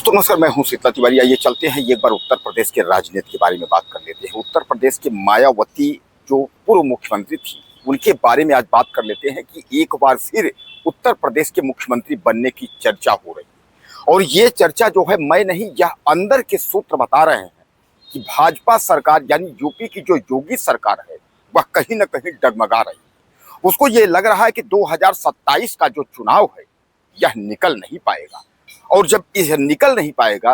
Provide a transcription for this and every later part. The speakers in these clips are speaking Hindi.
दोस्तों नमस्कार, मैं हूं शीतला तिवारी। आइए चलते हैं एक बार उत्तर प्रदेश के राजनीति के बारे में बात कर लेते हैं। उत्तर प्रदेश के मायावती जो पूर्व मुख्यमंत्री थी, उनके बारे में आज बात कर लेते हैं कि एक बार फिर उत्तर प्रदेश के मुख्यमंत्री बनने की चर्चा हो रही है। और ये चर्चा जो है मैं नहीं, यह अंदर के सूत्र बता रहे हैं कि भाजपा सरकार यानी यूपी की जो योगी सरकार है वह कहीं ना कहीं डगमगा रही है। उसको ये लग रहा है कि 2027 का जो चुनाव है यह निकल नहीं पाएगा। और जब यह निकल नहीं पाएगा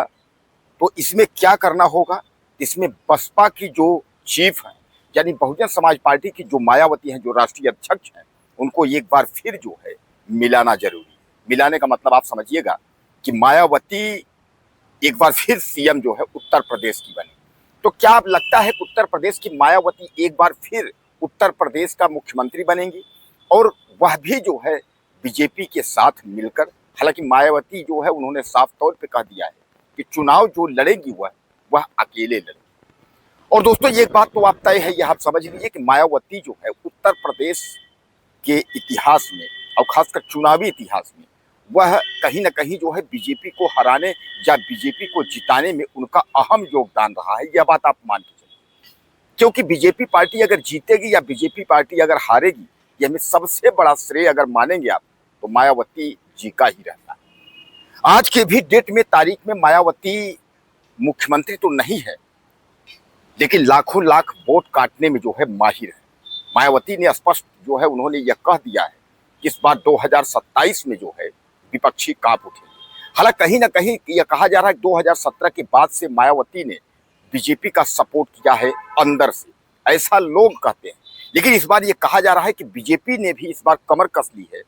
तो इसमें क्या करना होगा? इसमें बसपा की जो चीफ है यानी बहुजन समाज पार्टी की जो मायावती हैं, जो राष्ट्रीय अध्यक्ष हैं, उनको एक बार फिर जो है मिलाना जरूरी है। मिलाने का मतलब आप समझिएगा कि मायावती एक बार फिर सीएम जो है उत्तर प्रदेश की बनी। तो क्या आप लगता है कि उत्तर प्रदेश की मायावती एक बार फिर उत्तर प्रदेश का मुख्यमंत्री बनेंगी? और वह भी जो है बीजेपी के साथ मिलकर। हालांकि मायावती जो है उन्होंने साफ तौर पे कह दिया है कि चुनाव जो लड़ेगी वह अकेले लड़ेगी। और दोस्तों एक बात तो आप तय है, यह आप समझ लीजिए कि मायावती जो है उत्तर प्रदेश के इतिहास में और खासकर चुनावी इतिहास में वह कहीं ना कहीं जो है बीजेपी को हराने या बीजेपी को जिताने में उनका अहम योगदान रहा है। यह बात आप मान के चलिए, क्योंकि बीजेपी पार्टी अगर जीतेगी या बीजेपी पार्टी अगर हारेगी, यह में सबसे बड़ा श्रेय अगर मानेंगे आप तो मायावती जी का ही रहता है। आज के भी डेट में, तारीख में मायावती मुख्यमंत्री तो नहीं है, लेकिन लाखों लाख वोट काटने में जो है माहिर है। मायावती ने स्पष्ट जो है उन्होंने यह कह दिया है कि इस बार 2027 में जो है विपक्षी कांप उठेंगे। हालांकि कहीं ना कहीं यह कहा जा रहा है 2017 के बाद से मायावती ने बीजेपी का सपोर्ट किया है अंदर से, ऐसा लोग कहते हैं। लेकिन इस बार यह कहा जा रहा है कि बीजेपी ने भी इस बार कमर कस ली है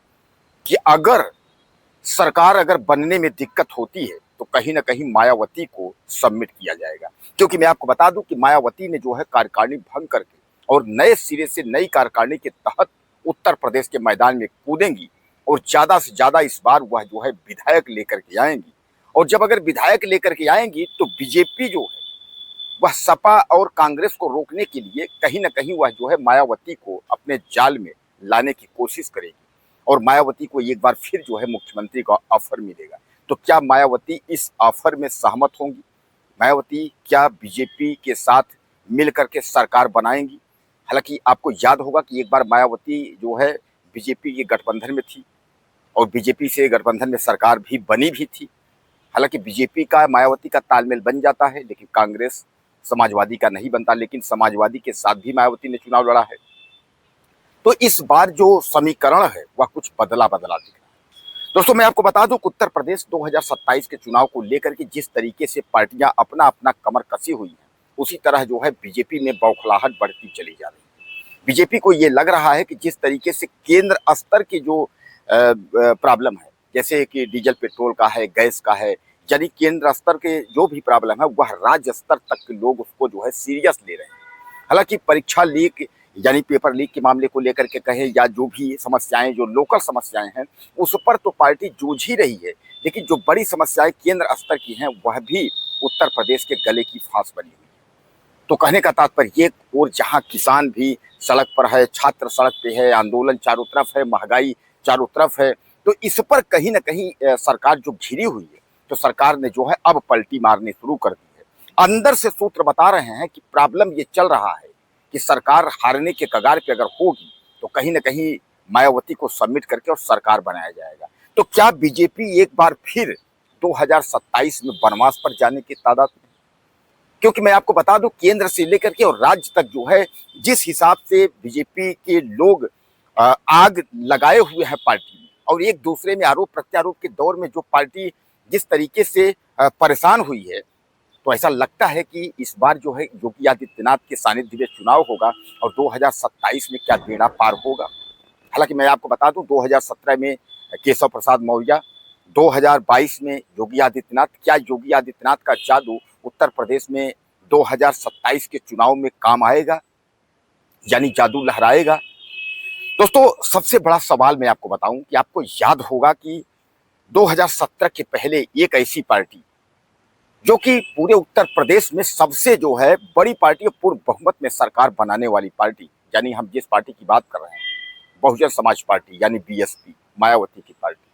कि अगर सरकार अगर बनने में दिक्कत होती है तो कहीं ना कहीं मायावती को सबमिट किया जाएगा। क्योंकि मैं आपको बता दूं कि मायावती ने जो है कार्यकारिणी भंग करके और नए सिरे से नई कार्यकारिणी के तहत उत्तर प्रदेश के मैदान में कूदेंगी और ज्यादा से ज्यादा इस बार वह जो है विधायक लेकर के आएंगी। और जब अगर विधायक लेकर के आएंगी तो बीजेपी जो है वह सपा और कांग्रेस को रोकने के लिए कहीं ना कहीं वह जो है मायावती को अपने जाल में लाने की कोशिश करेगी और मायावती को एक बार फिर जो है मुख्यमंत्री का ऑफर मिलेगा। तो क्या मायावती इस ऑफर में सहमत होंगी? मायावती क्या बीजेपी के साथ मिल करके सरकार बनाएंगी? हालांकि आपको याद होगा कि एक बार मायावती जो है बीजेपी के गठबंधन में थी और बीजेपी से गठबंधन में सरकार भी बनी भी थी। हालांकि बीजेपी का मायावती का तालमेल बन जाता है, लेकिन कांग्रेस समाजवादी का नहीं बनता। लेकिन समाजवादी के साथ भी मायावती ने चुनाव लड़ा है। तो इस बार जो समीकरण है वह कुछ बदला बदला दिख रहा है। दोस्तों मैं आपको बता दूं कि उत्तर प्रदेश 2027 के चुनाव को लेकर के जिस तरीके से पार्टियां अपना अपना कमर कसी हुई हैं, उसी तरह जो है बीजेपी में बौखलाहट बढ़ती चली जा रही है। बीजेपी को ये लग रहा है कि जिस तरीके से केंद्र स्तर की जो प्रॉब्लम है, जैसे कि डीजल पेट्रोल का है, गैस का है, यानी केंद्र स्तर के जो भी प्रॉब्लम है वह राज्य स्तर तक के लोग उसको जो है सीरियस ले रहे हैं। हालांकि परीक्षा लीक यानी पेपर लीक के मामले को लेकर के कहें या जो भी समस्याएं, जो लोकल समस्याएं हैं, उस पर तो पार्टी जूझ ही रही है। लेकिन जो बड़ी समस्याएं केंद्र स्तर की हैं वह भी उत्तर प्रदेश के गले की फांस बनी हुई है। तो कहने का तात्पर्य एक और जहां किसान भी सड़क पर है, छात्र सड़क पे है, आंदोलन चारों तरफ है, महंगाई चारों तरफ है, तो इस पर कहीं ना कहीं सरकार जो घिरी हुई है, तो सरकार ने जो है अब पलटी मारनी शुरू कर दी है। अंदर से सूत्र बता रहे हैं कि प्रॉब्लम ये चल रहा है कि सरकार हारने के कगार पे अगर होगी तो कहीं ना कहीं मायावती को सबमिट करके और सरकार बनाया जाएगा। तो क्या बीजेपी एक बार फिर 2027 में वनवास पर जाने की तादाद में? क्योंकि मैं आपको बता दूं केंद्र से लेकर के और राज्य तक जो है जिस हिसाब से बीजेपी के लोग आग लगाए हुए हैं पार्टी में और एक दूसरे में आरोप प्रत्यारोप के दौर में जो पार्टी जिस तरीके से परेशान हुई है, तो ऐसा लगता है कि इस बार जो है योगी आदित्यनाथ के सानिध्य में चुनाव होगा और 2027 में क्या बेड़ा पार होगा। हालांकि मैं आपको बता दूं 2017 में केशव प्रसाद मौर्य, 2022 में योगी आदित्यनाथ, क्या योगी आदित्यनाथ का जादू उत्तर प्रदेश में 2027 के चुनाव में काम आएगा, यानी जादू लहराएगा? दोस्तों सबसे बड़ा सवाल मैं आपको बताऊं कि आपको याद होगा कि 2017 के पहले एक ऐसी पार्टी जो कि पूरे उत्तर प्रदेश में सबसे जो है बड़ी पार्टी और पूर्ण बहुमत में सरकार बनाने वाली पार्टी, यानी हम जिस पार्टी की बात कर रहे हैं बहुजन समाज पार्टी यानी बीएसपी, मायावती की पार्टी,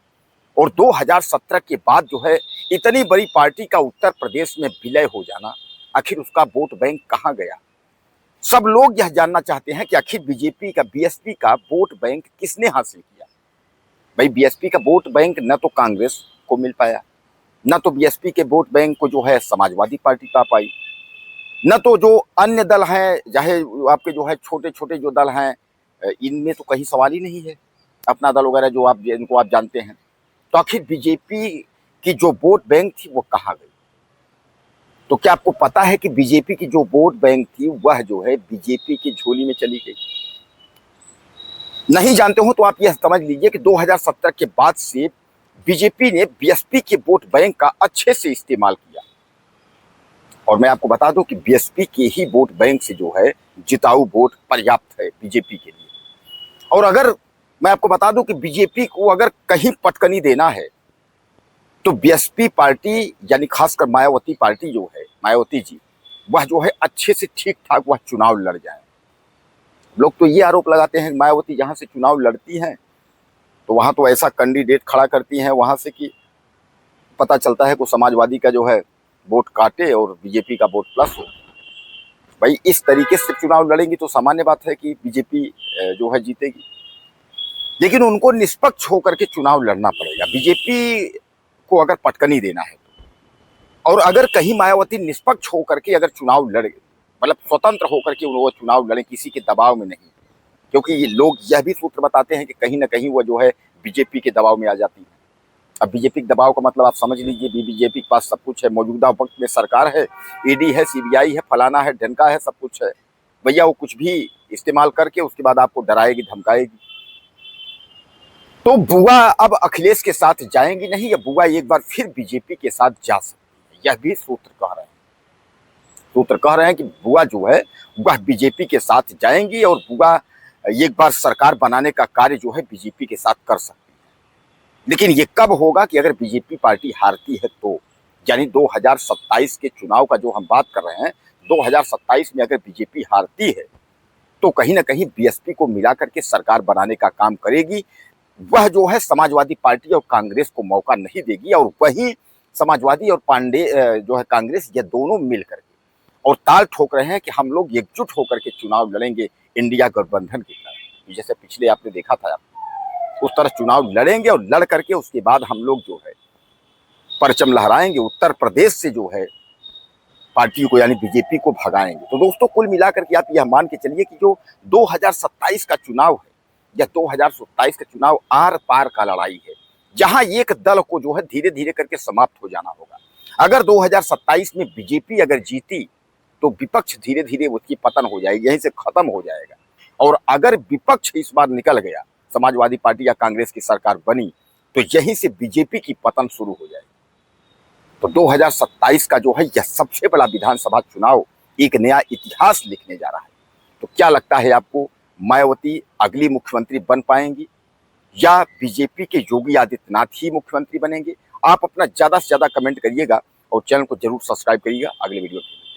और 2017 के बाद जो है इतनी बड़ी पार्टी का उत्तर प्रदेश में विलय हो जाना, आखिर उसका वोट बैंक कहां गया? सब लोग यह जानना चाहते हैं कि आखिर बीजेपी का, बीएसपी का वोट बैंक किसने हासिल किया? भाई बीएसपी का वोट बैंक न तो कांग्रेस को मिल पाया, न तो बीएसपी के वोट बैंक को जो है समाजवादी पार्टी पा पाई, न तो जो अन्य दल हैं, चाहे आपके जो है छोटे छोटे जो दल हैं, इनमें तो कहीं सवाल ही नहीं है, अपना दल वगैरह जो आप, जिनको आप जानते हैं। तो आखिर बीजेपी की जो वोट बैंक थी वो कहाँ गई? तो क्या आपको पता है कि बीजेपी की जो वोट बैंक थी वह जो है बीजेपी की झोली में चली गई? नहीं जानते हो तो आप यह समझ लीजिए कि 2017 के बाद से बीजेपी ने बीएसपी के वोट बैंक का अच्छे से इस्तेमाल किया। और मैं आपको बता दूं कि बीएसपी के ही वोट बैंक से जो है जिताऊ वोट पर्याप्त है बीजेपी के लिए। और अगर मैं आपको बता दूं कि बीजेपी को अगर कहीं पटकनी देना है तो बीएसपी पार्टी यानी खासकर मायावती पार्टी जो है, मायावती जी, वह जो है अच्छे से ठीक ठाक वह चुनाव लड़ जाए। लोग तो ये आरोप लगाते हैं कि मायावती जहां से चुनाव लड़ती हैं तो वहां तो ऐसा कैंडिडेट खड़ा करती हैं वहां से कि पता चलता है कि समाजवादी का जो है वोट काटे और बीजेपी का वोट प्लस हो। भाई इस तरीके से चुनाव लड़ेंगी तो सामान्य बात है कि बीजेपी जो है जीतेगी, लेकिन उनको निष्पक्ष होकर के चुनाव लड़ना पड़ेगा बीजेपी को अगर पटकनी देना है तो। और अगर कहीं मायावती निष्पक्ष होकर के अगर चुनाव लड़े, मतलब स्वतंत्र होकर के वो चुनाव लड़े, किसी के दबाव में नहीं, क्योंकि ये लोग यह भी सूत्र बताते हैं कि कहीं ना कहीं वो जो है बीजेपी के दबाव में आ जाती है। अब बीजेपी के दबाव का मतलब आप समझ लीजिए, बीजेपी के पास सब कुछ है, मौजूदा वक्त में सरकार है, ईडी है, सीबीआई है, फलाना है, ढनका है, सब कुछ है। भैया वो कुछ भी इस्तेमाल करके उसके बाद आपको डराएगी, धमकाएगी। तो बुआ अब अखिलेश के साथ जाएंगी नहीं, या बुआ एक बार फिर बीजेपी के साथ जा सकती है, यह भी सूत्र कह रहे हैं। सूत्र कह रहे हैं कि बुआ जो है वह बीजेपी के साथ जाएंगी और बुआ एक बार सरकार बनाने का कार्य जो है बीजेपी के साथ कर सकती है। लेकिन ये कब होगा कि अगर बीजेपी पार्टी हारती है तो, यानी 2027 के चुनाव का जो हम बात कर रहे हैं, 2027 में अगर बीजेपी हारती है तो कहीं ना कहीं बीएसपी को मिला करके सरकार बनाने का काम करेगी। वह जो है समाजवादी पार्टी और कांग्रेस को मौका नहीं देगी, और वही समाजवादी और पांडे जो है कांग्रेस, ये दोनों मिल करके और ताल ठोक रहे हैं कि हम लोग एकजुट होकर के चुनाव लड़ेंगे इंडिया गठबंधन की तरह। जैसे पिछले आपने देखा था, उस तरह चुनाव लड़ेंगे और लड़ करके उसके बाद हम लोग जो है परचम लहराएंगे, उत्तर प्रदेश से जो है पार्टी को यानी बीजेपी को भगाएंगे। तो दोस्तों कुल मिलाकर के आप यह मान के चलिए कि जो 2027 का चुनाव है, यह 2027 का चुनाव आर पार का लड़ाई है, जहां एक दल को जो है धीरे धीरे करके समाप्त हो जाना होगा। अगर 2027 में बीजेपी अगर जीती तो विपक्ष धीरे धीरे उसकी पतन हो जाएगी, यहीं से खत्म हो जाएगा। और अगर विपक्ष इस बार निकल गया, समाजवादी पार्टी या कांग्रेस की सरकार बनी, तो यहीं से बीजेपी की पतन शुरू हो जाएगी। तो 2027 का जो है यह सबसे बड़ा विधानसभा चुनाव एक नया इतिहास लिखने जा रहा है। तो क्या लगता है आपको, मायावती अगली मुख्यमंत्री बन पाएंगी या बीजेपी के योगी आदित्यनाथ ही मुख्यमंत्री बनेंगे? आप अपना ज्यादा से ज्यादा कमेंट करिएगा और चैनल को जरूर सब्सक्राइब करिएगा। अगले वीडियो के लिए।